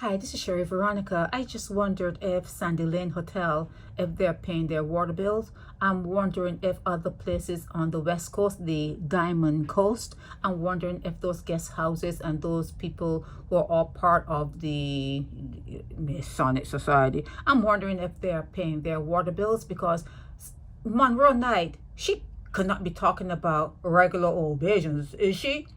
Hi, this is Sherry Veronica. I just wondered if Sandy Lane Hotel, if they're paying their water bills. I'm wondering if other places on the West Coast, the Diamond Coast, I'm wondering if those guest houses and those people who are all part of the Masonic Society, I'm wondering if they're paying their water bills, because Munro-Knight, she could not be talking about regular old Bajans, is she?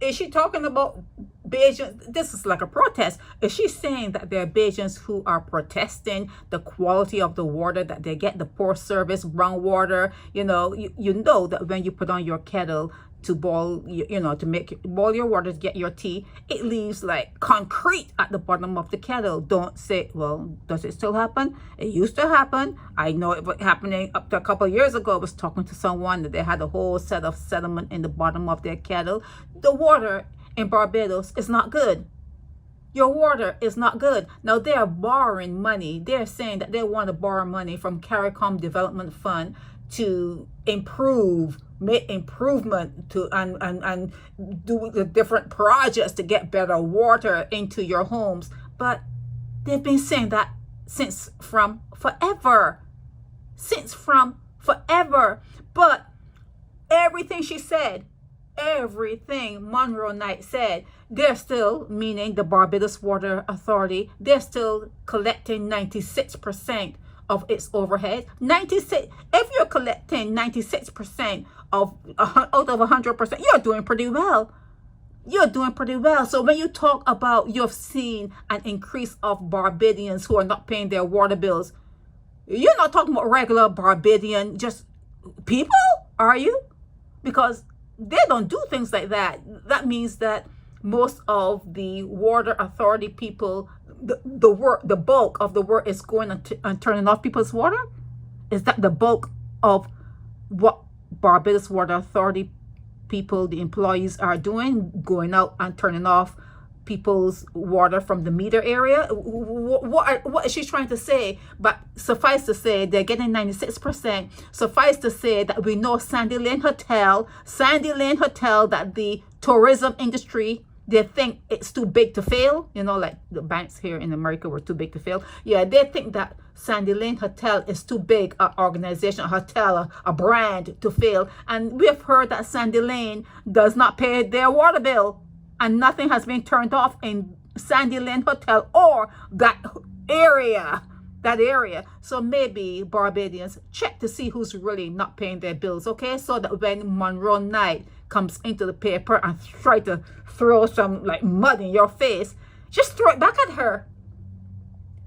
Is she talking about Bajans? This is like a protest. Is she saying that there are Bajans who are protesting the quality of the water that they get, the poor service, brown water? You know that when you put on your kettle to boil, to boil your water to get your tea, it leaves like concrete at the bottom of the kettle. Don't say, well, does it still happen? It used to happen. I know it was happening up to a couple of years ago. I was talking to someone that they had a whole set of sediment in the bottom of their kettle. The water in Barbados is not good. Your water is not good. Now they are borrowing money. They're saying that they want to borrow money from CARICOM Development Fund to make improvement to and do the different projects to get better water into your homes. But they've been saying that since from forever. But everything she said, everything Munro-Knight said, they're still, meaning the Barbados Water Authority, they're still collecting 96% of its overhead. 96. If you're collecting 96% of out of 100%, you're doing pretty well. So when you talk about you've seen an increase of Barbadians who are not paying their water bills, you're not talking about regular Barbadian just people, are you? Because they don't do things like that. That means that most of the water authority people, the bulk of the work is going on turning off people's water. Is that the bulk of what Barbados Water Authority people, the employees, are doing, going out and turning off people's water from the meter area? What is she trying to say? But suffice to say, they're getting 96%. Suffice to say that we know Sandy Lane Hotel, that the tourism industry, they think it's too big to fail. Like the banks here in America were too big to fail. Yeah, they think that Sandy Lane Hotel is too big an organization, a hotel, a brand to fail. And we have heard that Sandy Lane does not pay their water bill, and nothing has been turned off in Sandy Lane Hotel or that area. So maybe Barbadians, check to see who's really not paying their bills, okay? So that when Munro-Knight comes into the paper and try to throw some like mud in your face, just throw it back at her.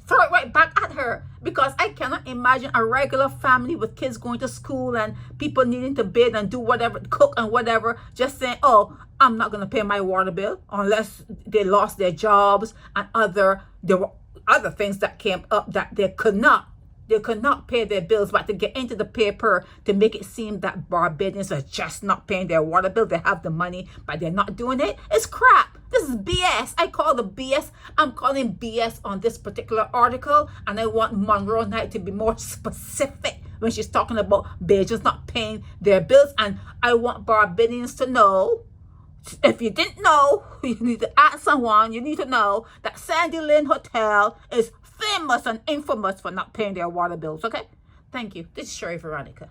Throw it right back at her. Because I cannot imagine a regular family with kids going to school and people needing to bathe and do whatever, cook and whatever, just saying, oh, I'm not going to pay my water bill unless they lost their jobs and there were other things that came up that they could not pay their bills. But to get into the paper to make it seem that Barbadians are just not paying their water bill, they have the money but they're not doing it, it's crap. This is BS. I call the BS. I'm calling BS on this particular article, and I want Munro-Knight to be more specific when she's talking about Bajans not paying their bills. And I want Barbadians to know, if you didn't know, you need to ask someone. You need to know that Sandy Lane Hotel is famous and infamous for not paying their water bills, okay? Thank you. This is Sherry Veronica.